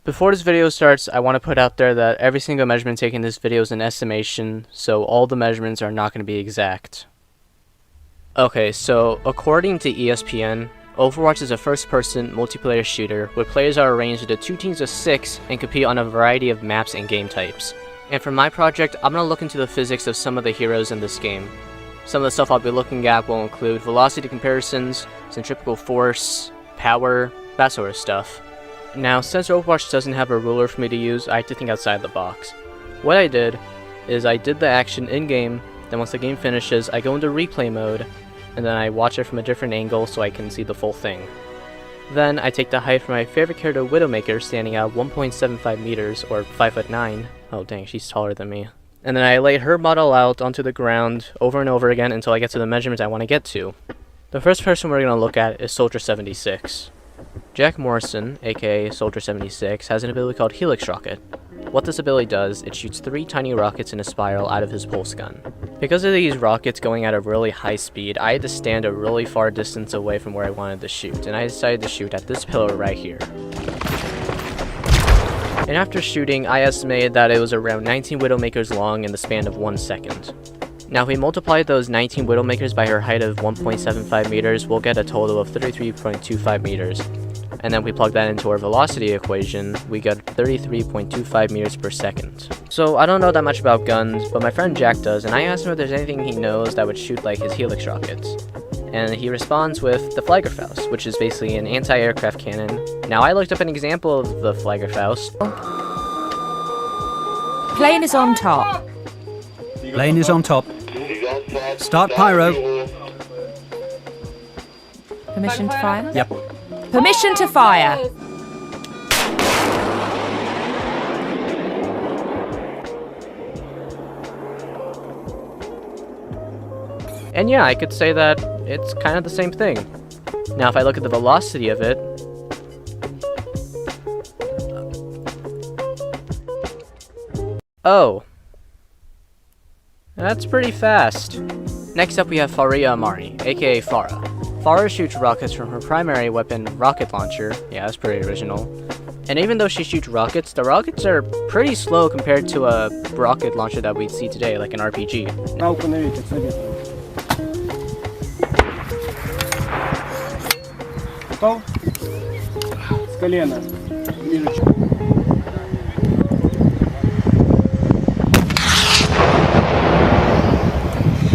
Before this video starts, I want to put out there that every single measurement taken in this video is an estimation, so all the measurements are not going to be exact. Okay, so according to ESPN, Overwatch is a first-person multiplayer shooter where players are arranged into 2 teams of 6 and compete on a variety of maps and game types. And for my project, I'm going to look into the physics of some of the heroes in this game. Some of the stuff I'll be looking at will include velocity comparisons, centrifugal force, power, that sort of stuff. Now, since Overwatch doesn't have a ruler for me to use, I had to think outside the box. What I did is I did the action in-game, then once the game finishes, I go into replay mode, and then I watch it from a different angle so I can see the full thing. Then I take the height from my favorite character Widowmaker standing at 1.75 meters, or 5'9". Oh dang, she's taller than me. And then I lay her model out onto the ground over and over again until I get to the measurements I want to get to. The first person we're going to look at is Soldier 76. Jack Morrison, aka Soldier 76, has an ability called Helix Rocket. What this ability does, it shoots 3 tiny rockets in a spiral out of his pulse gun. Because of these rockets going at a really high speed, I had to stand a really far distance away from where I wanted to shoot, and I decided to shoot at this pillar right here. And after shooting, I estimated that it was around 19 Widowmakers long in the span of 1 second. Now if we multiply those 19 Widowmakers by her height of 1.75 meters, we'll get a total of 33.25 meters. And then we plug that into our velocity equation, we get 33.25 meters per second. So I don't know that much about guns, but my friend Jack does, and I asked him if there's anything he knows that would shoot like his Helix rockets. And he responds with the Fliegerfaust, which is basically an anti-aircraft cannon. Now I looked up an example of the Fliegerfaust. Plane is on top. Plane is on top. Start pyro. Permission to fire? Yep. Permission to fire! And yeah, I could say that it's kind of the same thing. Now if I look at the velocity of it, oh, that's pretty fast. Next up we have Faria Amari, aka Farah. Farah shoots rockets from her primary weapon, Rocket Launcher. Yeah, that's pretty original. And even though she shoots rockets, the rockets are pretty slow compared to a rocket launcher that we'd see today, like an RPG.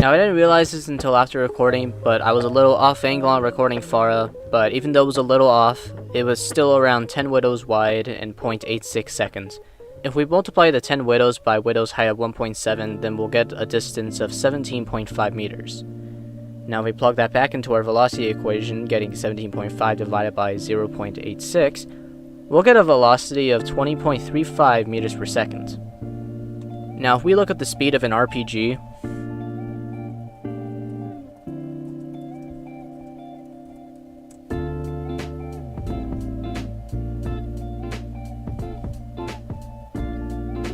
Now I didn't realize this until after recording, but I was a little off angle on recording Farah, but even though it was a little off, it was still around 10 widows wide and 0.86 seconds. If we multiply the 10 widows by widow's height of 1.7, then we'll get a distance of 17.5 meters. Now if we plug that back into our velocity equation, getting 17.5 divided by 0.86, we'll get a velocity of 20.35 meters per second. Now if we look at the speed of an RPG,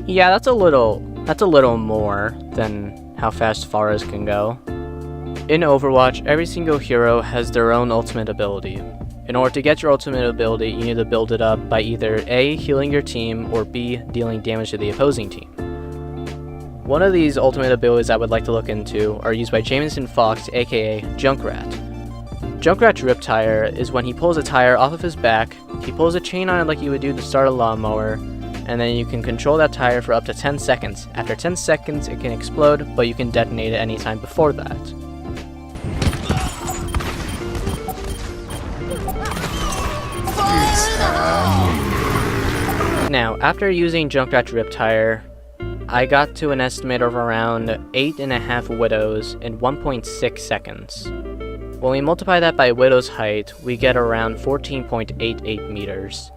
yeah, that's a little more than how fast Farah's can go. In Overwatch, every single hero has their own ultimate ability. In order to get your ultimate ability, you need to build it up by either A, healing your team, or B, dealing damage to the opposing team. One of these ultimate abilities I would like to look into are used by Jameson Fox, aka Junkrat. Junkrat's rip tire is when he pulls a tire off of his back, he pulls a chain on it like you would do to start a lawnmower, and then you can control that tire for up to 10 seconds. After 10 seconds, it can explode, but you can detonate it anytime before that. Now, after using Junkrat's rip tire, I got to an estimate of around 8.5 widows in 1.6 seconds. When we multiply that by widow's height, we get around 14.88 meters.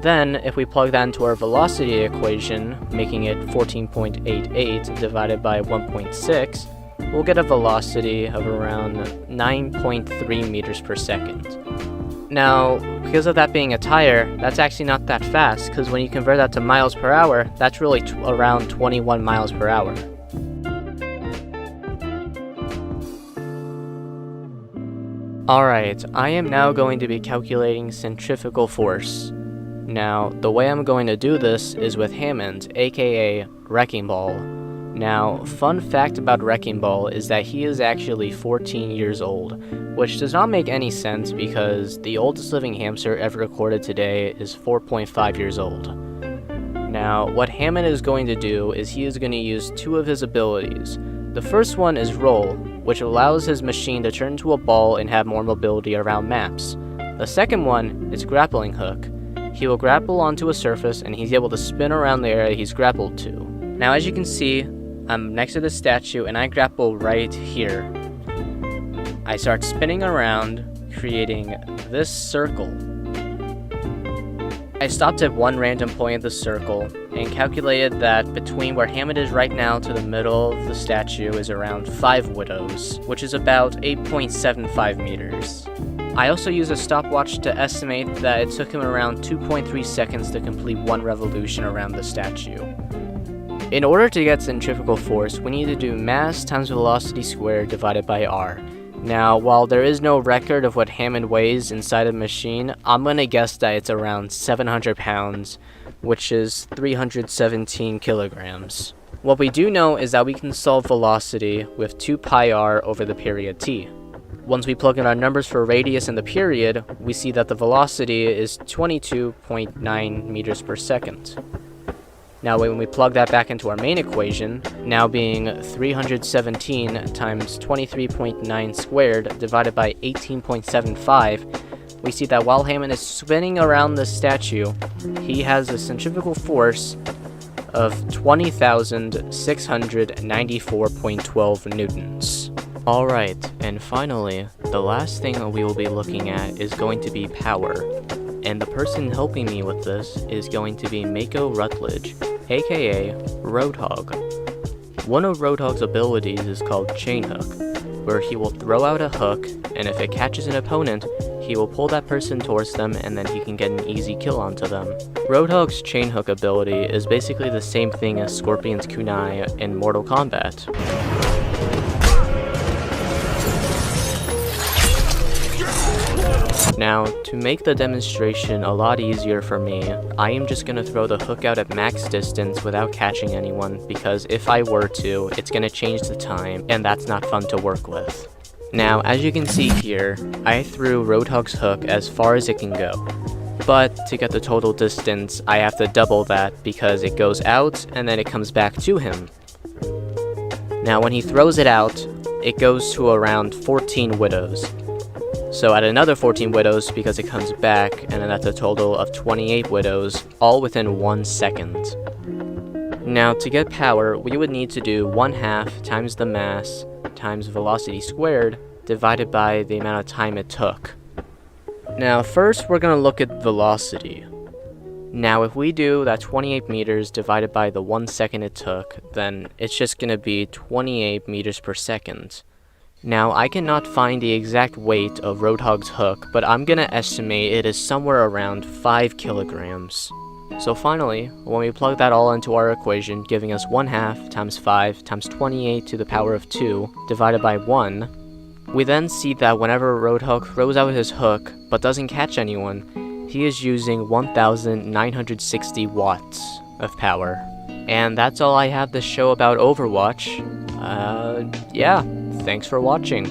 Then, if we plug that into our velocity equation, making it 14.88 divided by 1.6, we'll get a velocity of around 9.3 meters per second. Now, because of that being a tire, that's actually not that fast, because when you convert that to miles per hour, that's really around 21 miles per hour. Alright, I am now going to be calculating centrifugal force. Now, the way I'm going to do this is with Hammond, aka Wrecking Ball. Now, fun fact about Wrecking Ball is that he is actually 14 years old, which does not make any sense because the oldest living hamster ever recorded today is 4.5 years old. Now, what Hammond is going to do is he is going to use two of his abilities. The first one is Roll, which allows his machine to turn into a ball and have more mobility around maps. The second one is Grappling Hook. He will grapple onto a surface and he's able to spin around the area he's grappled to. Now, as you can see, I'm next to the statue and I grapple right here. I start spinning around, creating this circle. I stopped at one random point of the circle and calculated that between where Hammond is right now to the middle of the statue is around 5 widows, which is about 8.75 meters. I also used a stopwatch to estimate that it took him around 2.3 seconds to complete one revolution around the statue. In order to get centrifugal force, we need to do mass times velocity squared divided by r. Now, while there is no record of what Hammond weighs inside a machine, I'm gonna guess that it's around 700 pounds, which is 317 kilograms. What we do know is that we can solve velocity with 2 pi r over the period t. Once we plug in our numbers for radius and the period, we see that the velocity is 22.9 meters per second. Now when we plug that back into our main equation, now being 317 times 23.9 squared divided by 18.75, we see that while Hammond is spinning around the statue, he has a centrifugal force of 20,694.12 newtons. Alright, and finally, the last thing we will be looking at is going to be power. And the person helping me with this is going to be Mako Rutledge, aka Roadhog. One of Roadhog's abilities is called Chain Hook, where he will throw out a hook, and if it catches an opponent, he will pull that person towards them and then he can get an easy kill onto them. Roadhog's Chain Hook ability is basically the same thing as Scorpion's Kunai in Mortal Kombat. Now, to make the demonstration a lot easier for me, I am just gonna throw the hook out at max distance without catching anyone, because if I were to, it's gonna change the time, and that's not fun to work with. Now, as you can see here, I threw Roadhog's hook as far as it can go. But to get the total distance, I have to double that because it goes out and then it comes back to him. Now, when he throws it out, it goes to around 14 widows. So add another 14 widows because it comes back, and then that's a total of 28 widows, all within 1 second. Now to get power, we would need to do 1/2 times the mass times velocity squared divided by the amount of time it took. Now first we're going to look at velocity. Now if we do that 28 meters divided by the 1 second it took, then it's just going to be 28 meters per second. Now, I cannot find the exact weight of Roadhog's hook, but I'm gonna estimate it is somewhere around 5 kilograms. So finally, when we plug that all into our equation, giving us 1/2 times 5 times 28 to the power of 2 divided by 1, we then see that whenever Roadhog throws out his hook, but doesn't catch anyone, he is using 1,960 watts of power. And that's all I have to show about Overwatch. Yeah. Thanks for watching.